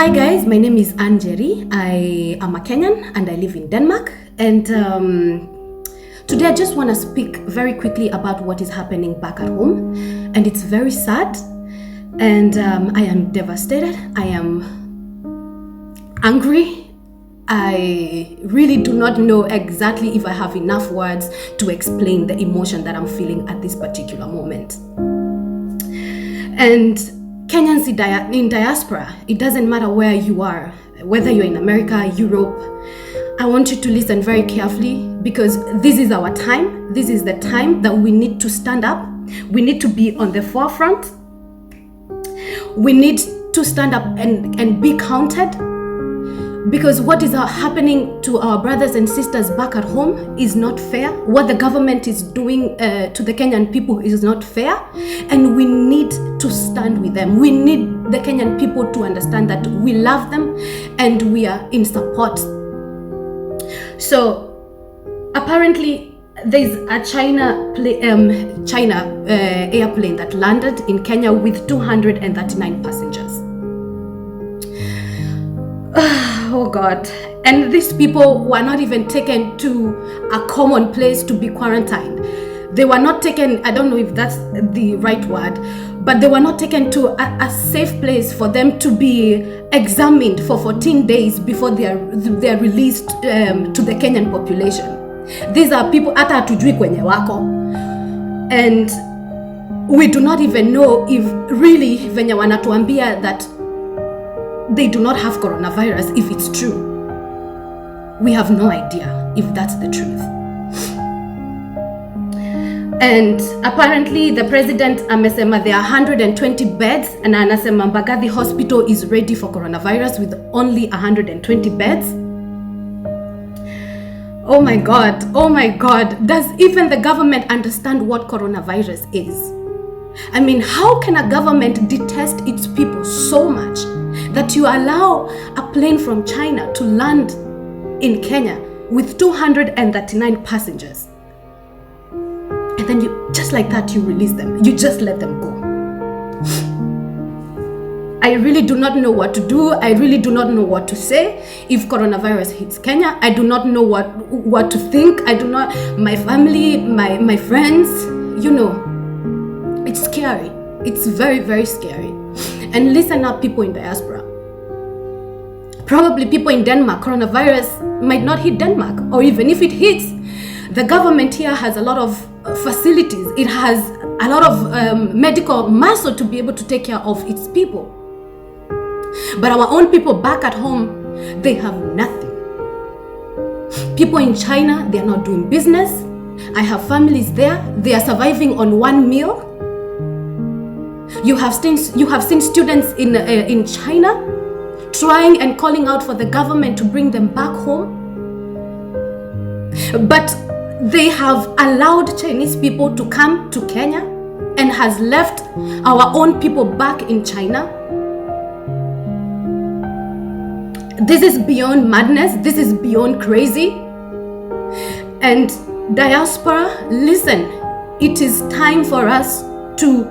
Hi guys, my name is Anjeri. I am a Kenyan and I live in Denmark. And today I just want to speak very quickly about what is happening back at home. And it's very sad. And I am devastated. I am angry. I really do not know exactly if I have enough words to explain the emotion that I'm feeling at this particular moment. And Kenyans in diaspora, it doesn't matter where you are, whether you're in America, Europe, I want you to listen very carefully because this is our time. This is the time that we need to stand up. We need to be on the forefront. We need to stand up and be counted, because what is happening to our brothers and sisters back at home is not fair. What the government is doing to the Kenyan people is not fair, and we need to stand with them. We need the Kenyan people to understand that we love them and we are in support. So apparently there's a China airplane that landed in Kenya with 239 passengers. Oh God. And these people were not even taken to a common place to be quarantined. They were not taken, I don't know if that's the right word, but they were not taken to a safe place for them to be examined for 14 days before they are released to the Kenyan population. These are people hata hatujui kwenye wako. And we do not even know if really venye wanatuambia that they do not have coronavirus, if it's true. We have no idea if that's the truth. And apparently the president amesema there are 120 beds, and anasema Mbagathi hospital is ready for coronavirus with only 120 beds. Oh my God, does even the government understand what coronavirus is? I mean, how can a government detest its people so much that you allow a plane from China to land in Kenya with 239 passengers? And then you, just like that, you release them. You just let them go. I really do not know what to do. I really do not know what to say. If coronavirus hits Kenya, I do not know what to think. I do not, my family, my friends, you know, it's scary. It's very, very scary. And listen up, people in diaspora. Probably people in Denmark, coronavirus might not hit Denmark, or even if it hits, the government here has a lot of facilities. It has a lot of medical muscle to be able to take care of its people. But our own people back at home, they have nothing. People in China, they are not doing business. I have families there. They are surviving on one meal. You have seen students in China trying and calling out for the government to bring them back home. But they have allowed Chinese people to come to Kenya and has left our own people back in China. This is beyond madness. This is beyond crazy. And diaspora, listen, it is time for us to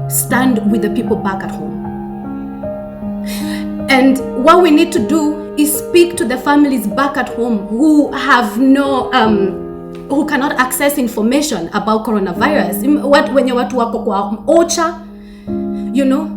stand with the people back at home. And what we need to do is speak to the families back at home who have who cannot access information about coronavirus. Wenye watu wako kwa OCHA, you know,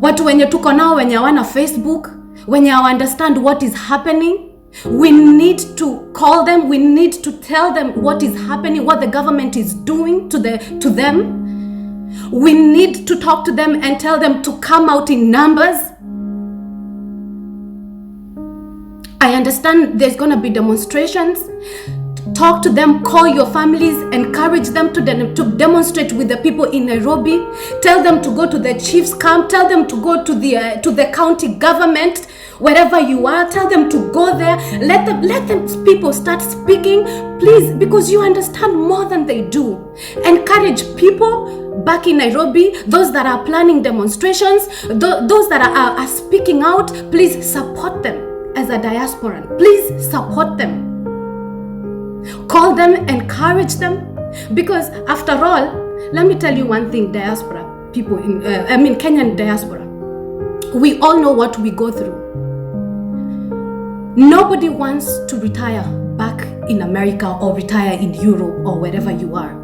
watu wenye tuko nao wenye hawana Facebook, wenye hawa understand what is happening. We need to call them. We need to tell them what is happening, what the government is doing to them. We need to talk to them and tell them to come out in numbers. I understand there's going to be demonstrations. Talk to them, call your families, encourage them to demonstrate with the people in Nairobi. Tell them to go to the chief's camp. Tell them to go to the county government, wherever you are. Tell them to go there. Let them people start speaking, please, because you understand more than they do. Encourage people back in Nairobi, those that are planning demonstrations, those that are speaking out. Please support them. As a diasporan, please support them. Call them, encourage them, because after all, let me tell you one thing, diaspora people Kenyan diaspora. We all know what we go through. Nobody wants to retire back in America or retire in Europe or wherever you are.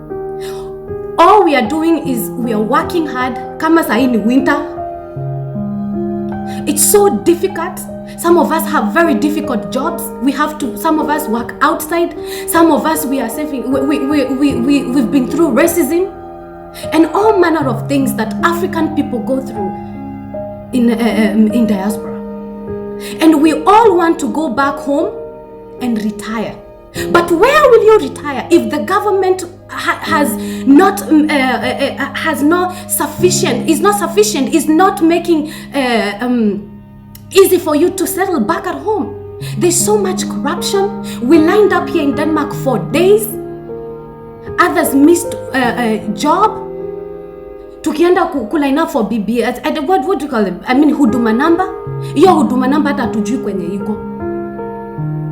All we are doing is we are working hard. Kama saa hii ni winter. It's so difficult. Some of us have very difficult jobs. Some of us work outside. Some of us, we are saving. We've been through racism and all manner of things that African people go through in diaspora. And we all want to go back home and retire. But where will you retire if the government is not making easy for you to settle back at home? There's so much corruption. We lined up here in Denmark for days. Others missed a job. Tukienda kuline up for BBS, what do you call it? I mean, huduma number. Hiyo huduma number hata tujui kwenye iko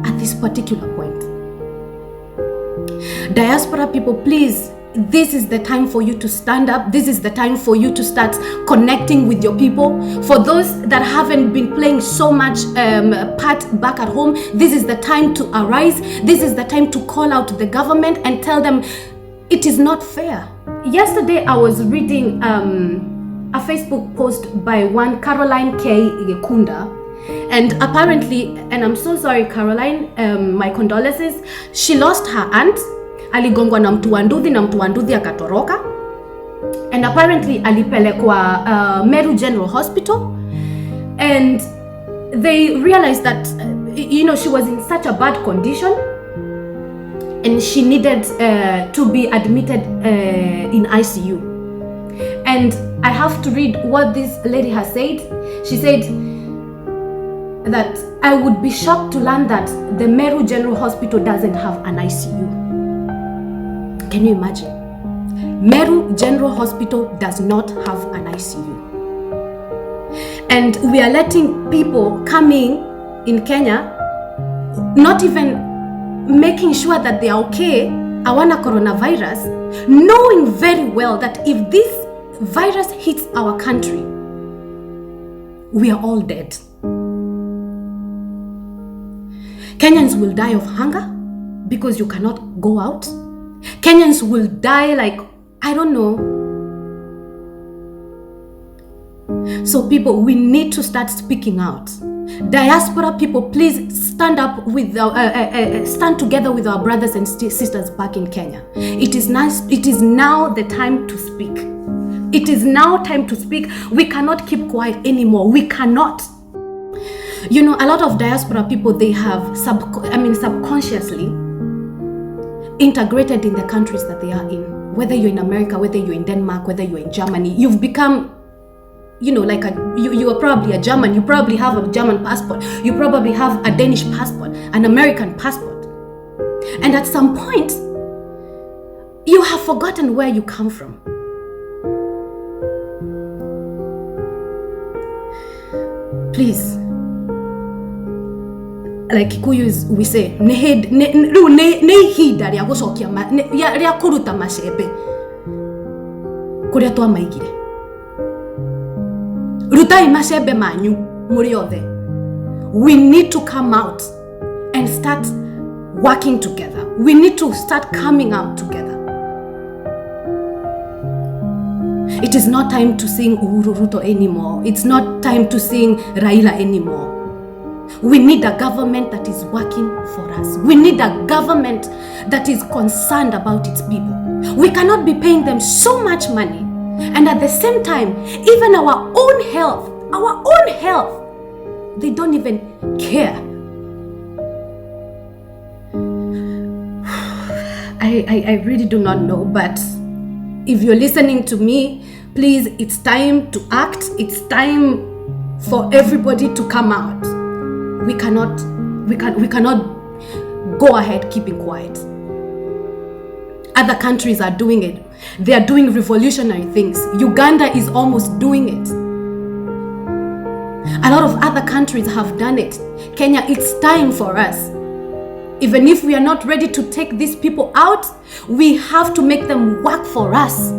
at this particular point. Diaspora people, please, this is the time for you to stand up. This is the time for you to start connecting with your people. For those that haven't been playing so much part back at home, this is the time to arise. This is the time to call out the government and tell them it is not fair. Yesterday I was reading a Facebook post by one Caroline K. Gekunda, and apparently, and I'm so sorry Caroline, my condolences, she lost her aunt. Aligongwa na mtu wa nduthi na mtu wa nduthi akatoroka, and apparently alipelekwa Meru General Hospital, and they realized that she was in such a bad condition and she needed to be admitted in ICU. And I have to read what this lady has said. She said that I would be shocked to learn that the Meru General Hospital doesn't have an ICU. Can you imagine? Meru General Hospital does not have an ICU. And we are letting people coming in Kenya, not even making sure that they are okay, awana coronavirus, knowing very well that if this virus hits our country, we are all dead. Kenyans will die of hunger because you cannot go out. Kenyans will die like, I don't know. So people, we need to start speaking out. Diaspora people, please stand up with stand together with our brothers and sisters back in Kenya. It is now the time to speak. It is now time to speak. We cannot keep quiet anymore. We cannot. A lot of diaspora people, they have subconsciously integrated in the countries that they are in. Whether you're in America, whether you're in Denmark, whether you're in Germany, you've become you are probably a German, you probably have a German passport, you probably have a Danish passport, an American passport. And at some point, you have forgotten where you come from. Please, like Kikuyus, we say, nehida ria gucokia ria kuruta macembe kuria twa maigire. Rutai macembe manyu muri othe. We need to come out and start working together. We need to start coming out together. It is not time to sing Uhuru Ruto anymore. It's not time to sing Raila anymore. We need a government that is working for us. We need a government that is concerned about its people. We cannot be paying them so much money, and at the same time, even our own health, they don't even care. I really do not know, but if you're listening to me, please, it's time to act. It's time for everybody to come out. We cannot go ahead keeping quiet. Other countries are doing it. They are doing revolutionary things. Uganda is almost doing it. A lot of other countries have done it. Kenya, it's time for us. Even if we are not ready to take these people out, we have to make them work for us.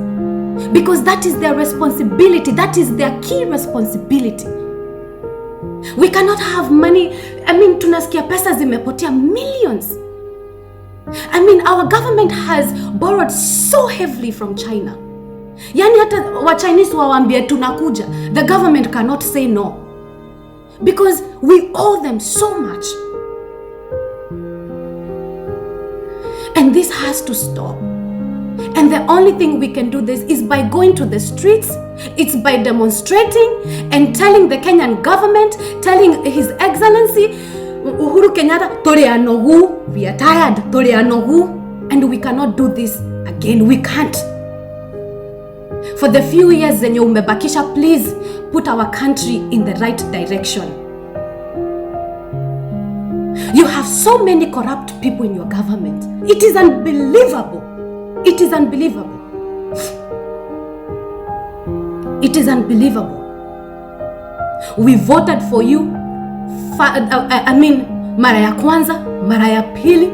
Because that is their responsibility. That is their key responsibility. We cannot have money. I mean, tunasikia pesa zimepotea millions. I mean, our government has borrowed so heavily from China. Yani hata wa Chinese waambie tunakuja, the government cannot say no. Because we owe them so much. And this has to stop. And the only thing we can do this is by going to the streets. It's by demonstrating and telling the Kenyan government, telling His Excellency Uhuru Kenyatta, Tore anogu, we are tired, Tore anogu, and we cannot do this again. We can't. For the few years zenye umebakisha, please put our country in the right direction. You have so many corrupt people in your government. It is unbelievable. It is unbelievable. It is unbelievable. We voted for you. Mara ya kwanza, mara ya pili.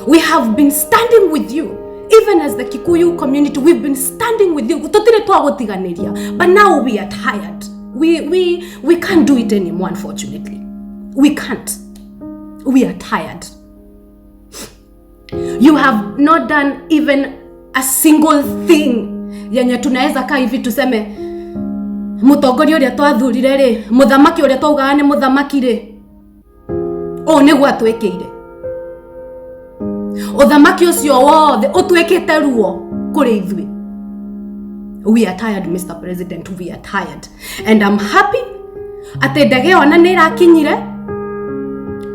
We have been standing with you. Even as the Kikuyu community, we've been standing with you. But now we are tired. We can't do it anymore, unfortunately. We can't. We are tired. You have not done even a single thing. Yenye tunaweza kaa hivi tuseme mutongori uria twathurire ri, muthamaki uria twaugaga ni muthamaki ri, o ni gwatwekeire. Uthamaki ucio wothe utwekete ruo kuri ithui. We are tired, Mr. President. We are tired. And I'm happy ate ndege ona ni irakinyire.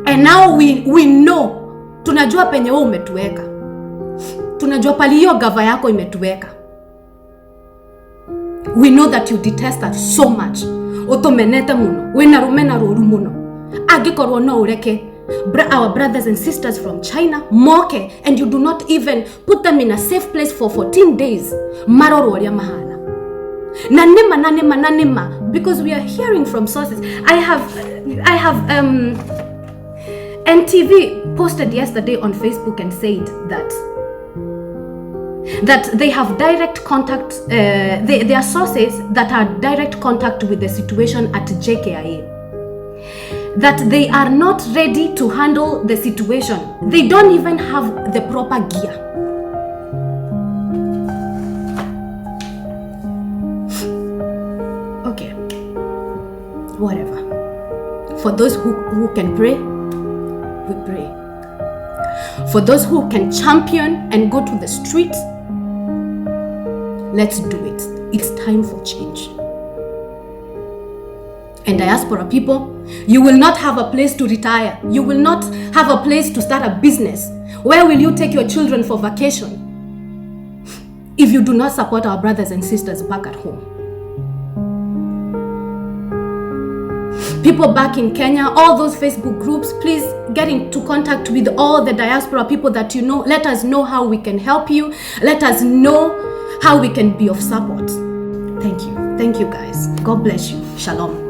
And now we know. Tunajua penye wewe umetuweka. Tunajua pali hiyo gava yako imetuweka. We know that you detest us so much. Otomenete muno. Wena rumena ruru muno. Agikorwo no ureke our brothers and sisters from China moke, and you do not even put them in a safe place for 14 days. Maroro ya mahana. Nanema, because we are hearing from sources. I have NTV posted yesterday on Facebook and said that they have direct contact, they are sources that are direct contact with the situation at JKIA. That they are not ready to handle the situation. They don't even have the proper gear. Okay, whatever. For those who can pray, we pray. For those who can champion and go to the streets, let's do it. It's time for change. And diaspora people, you will not have a place to retire. You will not have a place to start a business. Where will you take your children for vacation if you do not support our brothers and sisters back at home? People back in Kenya, all those Facebook groups, please get into contact with all the diaspora people that you know. Let us know how we can help you. Let us know how we can be of support. Thank you. Thank you, guys. God bless you. Shalom.